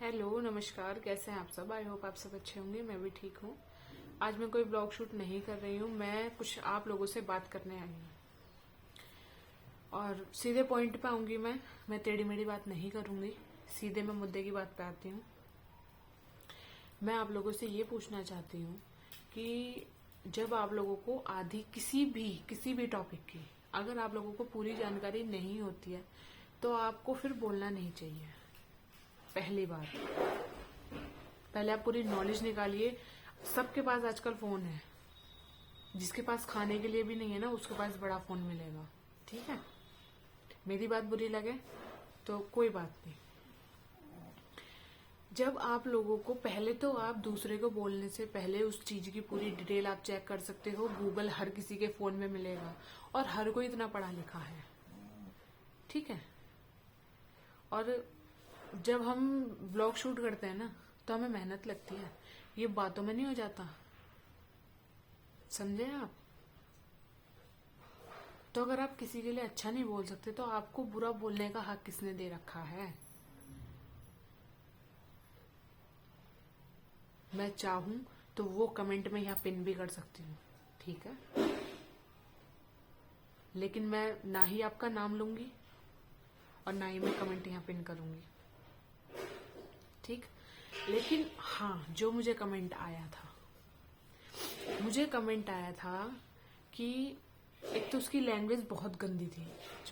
Hello नमस्कार, कैसे हैं आप सब। आई होप आप सब अच्छे होंगे। मैं भी ठीक हूँ। आज मैं कोई ब्लॉग शूट नहीं कर रही हूँ। मैं कुछ आप लोगों से बात करने आई हूँ और सीधे पॉइंट पे आऊंगी। मैं टेढ़ी मेढ़ी बात नहीं करूंगी। सीधे मैं मुद्दे की बात पे आती हूँ। मैं आप लोगों से ये पूछना चाहती हूँ कि जब आप लोगों को आधी किसी भी टॉपिक की अगर आप लोगों को पूरी जानकारी नहीं होती है तो आपको फिर बोलना नहीं चाहिए। पहली बात, पहले आप पूरी नॉलेज निकालिए। सबके पास आजकल फोन है। जिसके पास खाने के लिए भी नहीं है ना, उसके पास बड़ा फोन मिलेगा। ठीक है, मेरी बात बुरी लगे तो कोई बात नहीं। जब आप लोगों को पहले तो आप दूसरे को बोलने से पहले उस चीज की पूरी डिटेल आप चेक कर सकते हो। गूगल हर किसी के फोन में मिलेगा और हर कोई इतना पढ़ा लिखा है। ठीक है, और जब हम ब्लॉग शूट करते हैं ना तो हमें मेहनत लगती है। ये बातों में नहीं हो जाता, समझे आप। तो अगर आप किसी के लिए अच्छा नहीं बोल सकते तो आपको बुरा बोलने का हक किसने दे रखा है। मैं चाहूं तो वो कमेंट में यहाँ पिन भी कर सकती हूँ, ठीक है। लेकिन मैं ना ही आपका नाम लूंगी और ना ही मैं कमेंट यहाँ पिन करूंगी, ठीक। लेकिन हाँ, जो मुझे कमेंट आया था, कि एक तो उसकी लैंग्वेज बहुत गंदी थी।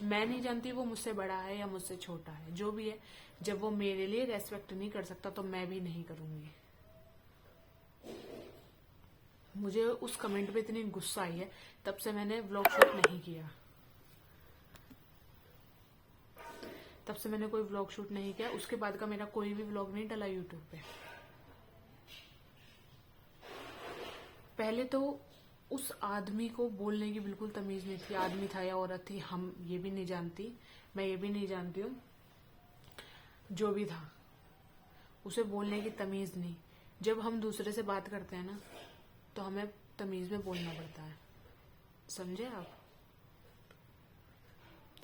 मैं नहीं जानती वो मुझसे बड़ा है या मुझसे छोटा है, जो भी है। जब वो मेरे लिए रेस्पेक्ट नहीं कर सकता तो मैं भी नहीं करूंगी। मुझे उस कमेंट पे इतनी गुस्सा आई है, तब से मैंने व्लॉग शूट नहीं किया। तब से मैंने कोई व्लॉग शूट नहीं किया। उसके बाद का मेरा कोई भी व्लॉग नहीं डला यूट्यूब पे। पहले तो उस आदमी को बोलने की बिल्कुल तमीज नहीं थी। आदमी था या औरत थी हम ये भी नहीं जानती, मैं ये भी नहीं जानती हूँ। जो भी था, उसे बोलने की तमीज नहीं। जब हम दूसरे से बात करते हैं ना तो हमें तमीज में बोलना पड़ता है, समझे आप।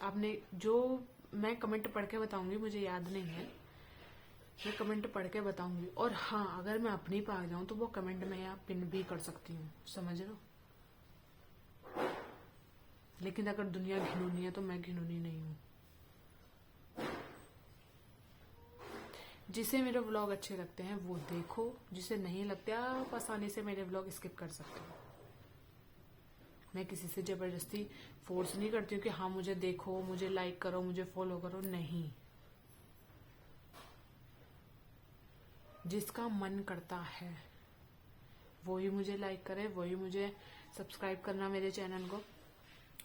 आपने जो, मैं कमेंट पढ़ के बताऊंगी, मुझे याद नहीं है, मैं कमेंट पढ़ के बताऊंगी। और हाँ, अगर मैं अपनी पे आ जाऊं तो वो कमेंट में यहाँ पिन भी कर सकती हूँ, समझ लो। लेकिन अगर दुनिया घिनौनी है तो मैं घिनौनी नहीं हूँ। जिसे मेरे व्लॉग अच्छे लगते हैं वो देखो, जिसे नहीं लगते आप आसानी से मेरे व्लॉग स्किप कर सकते हो। मैं किसी से जबरदस्ती फोर्स नहीं करती हूँ कि हाँ मुझे देखो, मुझे लाइक करो, मुझे फॉलो करो, नहीं। जिसका मन करता है वही मुझे लाइक करे, वही मुझे सब्सक्राइब करना मेरे चैनल को,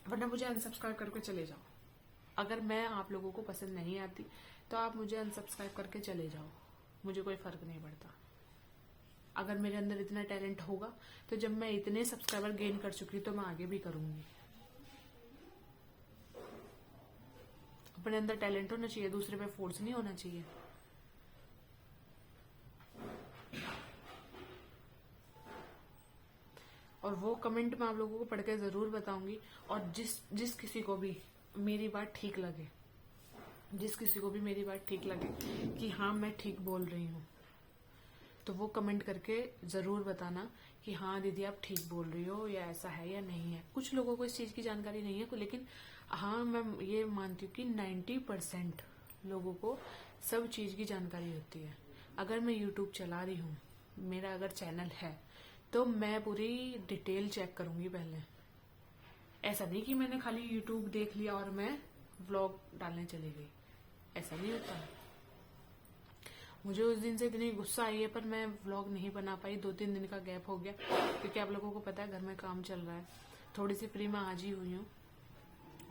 वरना मुझे अनसब्सक्राइब करके चले जाओ। अगर मैं आप लोगों को पसंद नहीं आती तो आप मुझे अनसब्सक्राइब करके चले जाओ, मुझे कोई फर्क नहीं पड़ता। अगर मेरे अंदर इतना टैलेंट होगा तो जब मैं इतने सब्सक्राइबर गेन कर चुकी तो मैं आगे भी करूंगी। अपने अंदर टैलेंट होना चाहिए, दूसरे पे फोर्स नहीं होना चाहिए। और वो कमेंट मैं आप लोगों को पढ़ के जरूर बताऊंगी। और जिस किसी को भी मेरी बात ठीक लगे, जिस किसी को भी मेरी बात ठीक लगे कि हाँ मैं ठीक बोल रही हूँ, तो वो कमेंट करके जरूर बताना कि हाँ दीदी आप ठीक बोल रही हो, या ऐसा है या नहीं है। कुछ लोगों को इस चीज की जानकारी नहीं है, लेकिन हाँ मैं ये मानती हूँ कि 90% लोगों को सब चीज की जानकारी होती है। अगर मैं यूट्यूब चला रही हूँ, मेरा अगर चैनल है, तो मैं पूरी डिटेल चेक करूंगी पहले। ऐसा नहीं कि मैंने खाली यूट्यूब देख लिया और मैं व्लॉग डालने चली गई, ऐसा नहीं होता। मुझे उस दिन से इतनी गुस्सा आई है पर मैं व्लॉग नहीं बना पाई। 2-3 दिन का गैप हो गया क्योंकि आप लोगों को पता है घर में काम चल रहा है। थोड़ी सी फ्री मैं आज ही हुई हूँ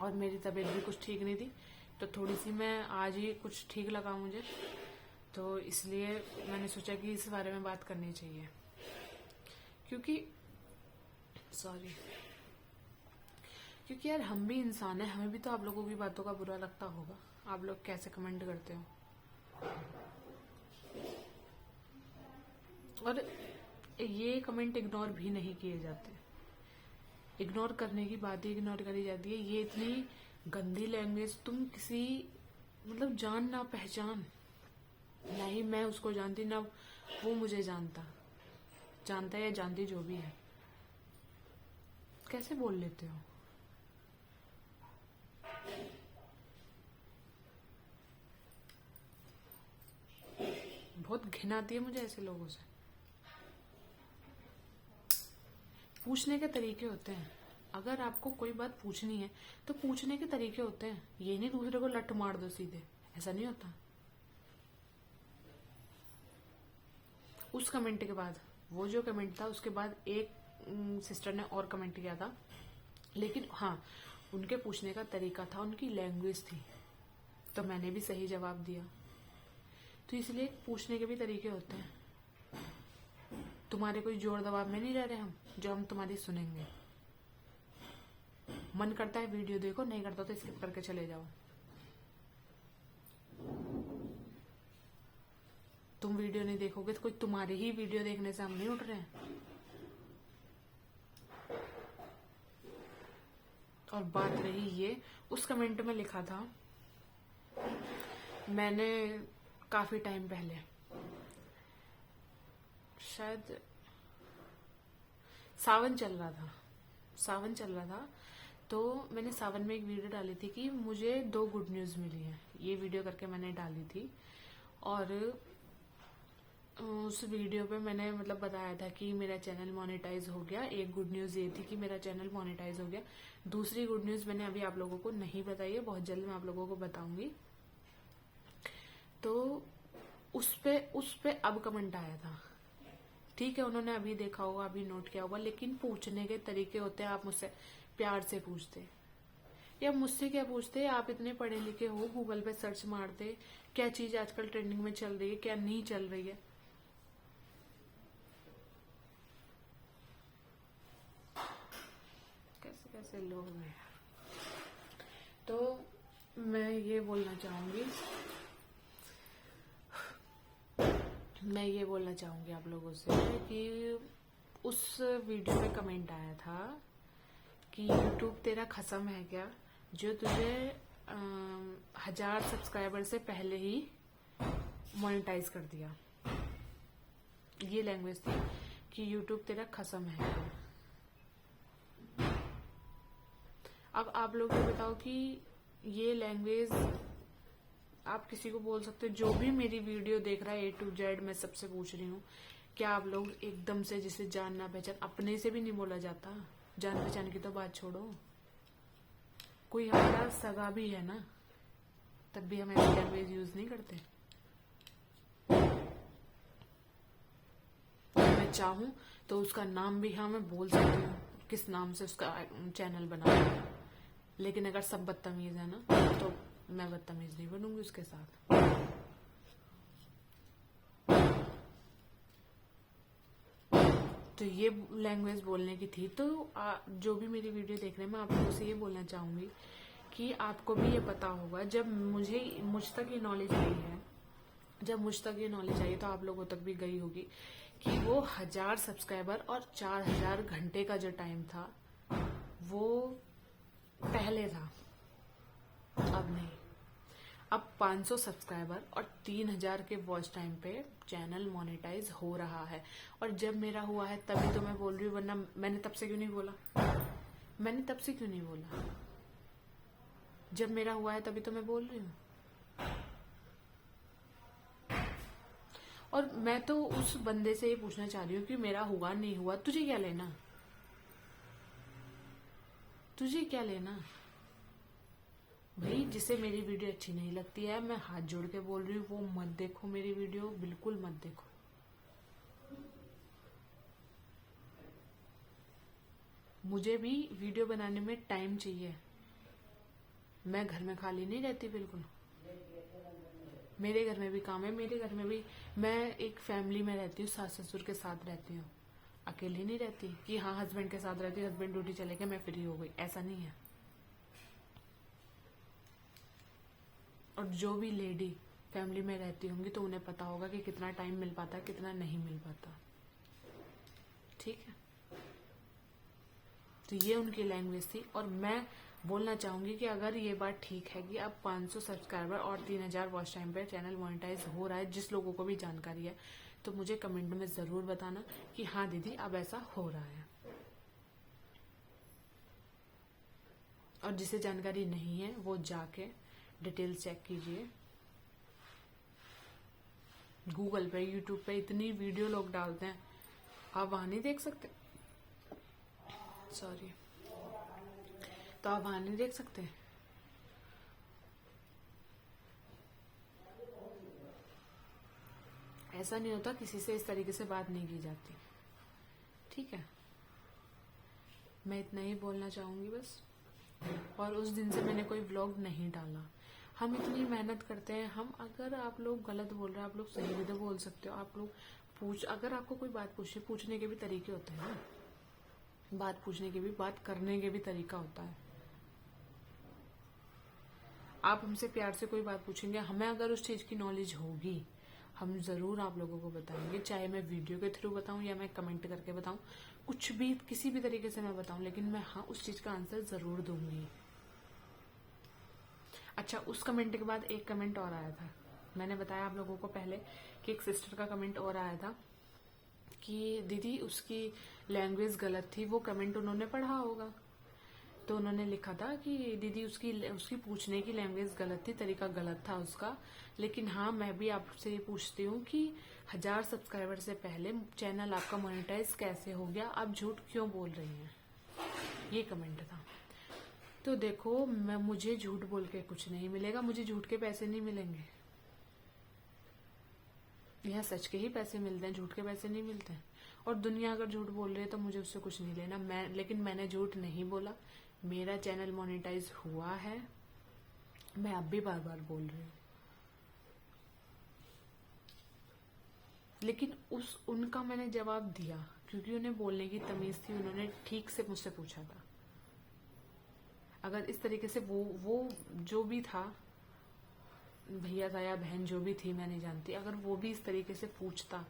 और मेरी तबीयत भी कुछ ठीक नहीं थी, तो थोड़ी सी मैं आज ही कुछ ठीक लगा मुझे, तो इसलिए मैंने सोचा कि इस बारे में बात करनी चाहिए। क्योंकि यार हम भी इंसान है, हमें भी तो आप लोगों की बातों का बुरा लगता होगा। आप लोग कैसे कमेंट करते हो। और ये कमेंट इग्नोर भी नहीं किए जाते। इग्नोर करने की बात ही इग्नोर करी जाती है। ये इतनी गंदी लैंग्वेज, तुम किसी मतलब जान ना पहचान, ना ही ही मैं उसको जानती ना वो मुझे जानता है या जानती, जो भी है। कैसे बोल लेते हो? बहुत घिन आती है मुझे ऐसे लोगों से। पूछने के तरीके होते हैं। अगर आपको कोई बात पूछनी है तो पूछने के तरीके होते हैं। ये नहीं दूसरे को लठ मार दो सीधे, ऐसा नहीं होता। उस कमेंट के बाद, वो जो कमेंट था उसके बाद एक सिस्टर ने और कमेंट किया था, लेकिन हाँ उनके पूछने का तरीका था, उनकी लैंग्वेज थी, तो मैंने भी सही जवाब दिया। तो इसलिए पूछने के भी तरीके होते हैं। तुम्हारे कोई जोर दबाव में नहीं रह रहे हम, जो हम तुम्हारी सुनेंगे। मन करता है वीडियो देखो, नहीं करता तो स्किप करके चले जाओ। तुम वीडियो नहीं देखोगे तो कोई तुम्हारी ही वीडियो देखने से हम नहीं उठ रहे हैं। और बात रही ये, उस कमेंट में लिखा था, मैंने काफी टाइम पहले, शायद सावन चल रहा था, तो मैंने सावन में एक वीडियो डाली थी कि मुझे 2 गुड न्यूज मिली है। ये वीडियो करके मैंने डाली थी, और उस वीडियो पे मैंने मतलब बताया था कि मेरा चैनल मोनेटाइज हो गया। एक गुड न्यूज ये थी कि मेरा चैनल मोनेटाइज हो गया। दूसरी गुड न्यूज मैंने अभी आप लोगों को नहीं बताई है, बहुत जल्द मैं आप लोगों को बताऊंगी। तो उस पे अब कमेंट आया था, ठीक है, उन्होंने अभी देखा होगा, अभी नोट किया होगा, लेकिन पूछने के तरीके होते हैं। आप मुझसे प्यार से पूछते, या मुझसे क्या पूछते, आप इतने पढ़े लिखे हो, गूगल पे सर्च मारते क्या चीज आजकल ट्रेंडिंग में चल रही है, क्या नहीं चल रही है। कैसे कैसे लोग हैं। तो मैं ये बोलना चाहूंगी आप लोगों से कि उस वीडियो में कमेंट आया था कि YouTube तेरा खसम है क्या, जो तुझे 1000 सब्सक्राइबर से पहले ही मोनेटाइज कर दिया। ये लैंग्वेज थी कि YouTube तेरा खसम है क्या। अब आप लोग ये बताओ कि ये लैंग्वेज आप किसी को बोल सकते हो? जो भी मेरी वीडियो देख रहा है A to Z, मैं सबसे पूछ रही हूँ, क्या आप लोग एकदम से जिसे जानना पहचान, अपने से भी नहीं बोला जाता? जान पहचान की तो बात छोड़ो, कोई हमारा सगा भी है ना, तब भी हम ऐसी लैंग्वेज यूज नहीं करते। मैं चाहूं तो उसका नाम भी मैं बोल सकती हूँ, किस नाम से उसका चैनल बना है, लेकिन अगर सब बदतमीज है ना तो मैं बदतमीज नहीं बनूंगी उसके साथ। तो ये लैंग्वेज बोलने की थी। तो जो भी मेरी वीडियो देख रहे हैं, मैं आप लोगों से ये बोलना चाहूंगी कि आपको भी ये पता होगा, जब मुझ तक ये नॉलेज आई है, तो आप लोगों तक भी गई होगी कि वो 1000 सब्सक्राइबर और 4000 घंटे का जो टाइम था वो पहले था, अब नहीं। अब 500 सब्सक्राइबर और 3000 के वॉच टाइम पे चैनल मोनेटाइज हो रहा है। और जब मेरा हुआ है तभी तो मैं बोल रही हूँ, वरना मैंने तब से क्यों नहीं बोला? जब मेरा हुआ है तभी तो मैं बोल रही हूँ। और मैं तो उस बंदे से ये पूछना चाह रही हूँ कि मेरा हुआ नहीं हुआ, तुझे क्या लेना? भाई, जिसे मेरी वीडियो अच्छी नहीं लगती है, मैं हाथ जोड़ के बोल रही हूँ, वो मत देखो मेरी वीडियो, बिल्कुल मत देखो। मुझे भी वीडियो बनाने में टाइम चाहिए, मैं घर में खाली नहीं रहती बिल्कुल। मेरे घर में भी काम है, मेरे घर में भी मैं एक फैमिली में रहती हूँ, सास ससुर के साथ रहती हूँ, अकेली नहीं रहती कि हाँ हस्बैंड के साथ रहती हूँ, हस्बैंड ड्यूटी चले गए मैं फ्री हो गई, ऐसा नहीं है। और जो भी लेडी फैमिली में रहती होंगी तो उन्हें पता होगा कि कितना टाइम मिल पाता है, कितना नहीं मिल पाता। ठीक है, तो ये उनकी लैंग्वेज थी। और मैं बोलना चाहूंगी कि अगर ये बात ठीक है कि अब 500 सब्सक्राइबर और 3000 वॉच टाइम पे चैनल मोनेटाइज हो रहा है, जिस लोगों को भी जानकारी है, तो मुझे कमेंट में जरूर बताना कि हाँ दीदी अब ऐसा हो रहा है। और जिसे जानकारी नहीं है वो जाके डिटेल चेक कीजिए। गूगल पे, यूट्यूब पे इतनी वीडियो लोग डालते हैं, आप वहां नहीं देख सकते? सॉरी, तो आप वहां नहीं देख सकते? ऐसा नहीं होता, किसी से इस तरीके से बात नहीं की जाती, ठीक है? मैं इतना ही बोलना चाहूंगी बस। और उस दिन से मैंने कोई व्लॉग नहीं डाला। हम इतनी मेहनत करते हैं, हम अगर आप लोग गलत बोल रहे हैं, आप लोग सही भी तो बोल सकते हो। आप लोग अगर आपको कोई बात पूछे, पूछने के भी तरीके होते हैं ना, बात पूछने के भी, बात करने के भी तरीका होता है। आप हमसे प्यार से कोई बात पूछेंगे, हमें अगर उस चीज की नॉलेज होगी, हम जरूर आप लोगों को बताएंगे, चाहे मैं वीडियो के थ्रू बताऊं या मैं कमेंट करके बताऊं, कुछ भी किसी भी तरीके से मैं बताऊं, लेकिन मैं हाँ उस चीज का आंसर जरूर दूंगी। अच्छा, उस कमेंट के बाद एक कमेंट और आया था, मैंने बताया आप लोगों को पहले कि एक सिस्टर का कमेंट और आया था कि दीदी उसकी लैंग्वेज गलत थी। वो कमेंट उन्होंने पढ़ा होगा, तो उन्होंने लिखा था कि दीदी उसकी पूछने की लैंग्वेज गलत थी, तरीका गलत था उसका। लेकिन हाँ, मैं भी आपसे ये पूछती हूँ कि 1000 सब्सक्राइबर से पहले चैनल आपका मोनेटाइज कैसे हो गया? आप झूठ क्यों बोल रही हैं? ये कमेंट था। तो देखो, मुझे झूठ बोल के कुछ नहीं मिलेगा, मुझे झूठ के पैसे नहीं मिलेंगे। यहाँ सच के ही पैसे मिलते हैं, झूठ के पैसे नहीं मिलते हैं। और दुनिया अगर झूठ बोल रही है तो मुझे उससे कुछ नहीं लेना। लेकिन मैंने झूठ नहीं बोला, मेरा चैनल मोनेटाइज हुआ है, मैं अब भी बार बार बोल रही हूँ। लेकिन उनका मैंने जवाब दिया क्योंकि उन्हें बोलने की तमीज थी, उन्होंने ठीक से मुझसे पूछा था। अगर इस तरीके से वो जो भी था, भैया था या बहन जो भी थी मैं नहीं जानती, अगर वो भी इस तरीके से पूछता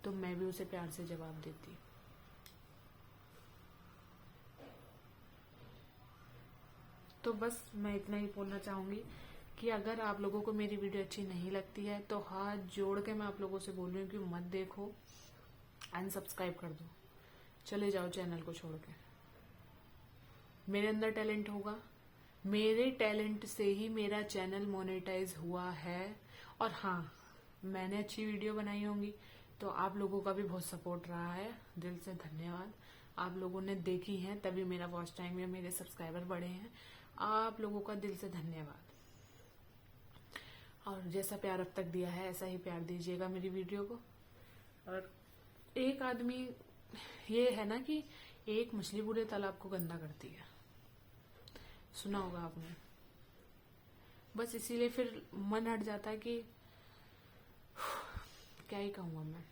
तो मैं भी उसे प्यार से जवाब देती। तो बस मैं इतना ही बोलना चाहूंगी कि अगर आप लोगों को मेरी वीडियो अच्छी नहीं लगती है तो हाथ जोड़ के मैं आप लोगों से बोल रही हूँ कि मत देखो, अनसब्सक्राइब कर दो, चले जाओ चैनल को छोड़ के। मेरे अंदर टैलेंट होगा, मेरे टैलेंट से ही मेरा चैनल मोनेटाइज हुआ है। और हाँ, मैंने अच्छी वीडियो बनाई होंगी तो आप लोगों का भी बहुत सपोर्ट रहा है, दिल से धन्यवाद। आप लोगों ने देखी हैं तभी मेरा वॉच टाइम या मेरे सब्सक्राइबर बढ़े हैं, आप लोगों का दिल से धन्यवाद। और जैसा प्यार अब तक दिया है ऐसा ही प्यार दीजिएगा मेरी वीडियो को। और एक आदमी, ये है ना कि एक मछली पूरे तालाब को गंदा करती है, सुना होगा आपने। बस इसीलिए फिर मन हट जाता है कि क्या ही कहूँगा मैं।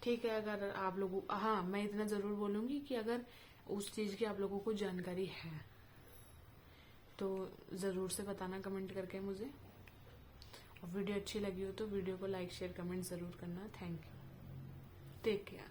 ठीक है, अगर आप लोगों, हाँ मैं इतना जरूर बोलूंगी कि अगर उस चीज की आप लोगों को जानकारी है तो जरूर से बताना कमेंट करके मुझे। और वीडियो अच्छी लगी हो तो वीडियो को लाइक शेयर कमेंट जरूर करना। Thank you, take care.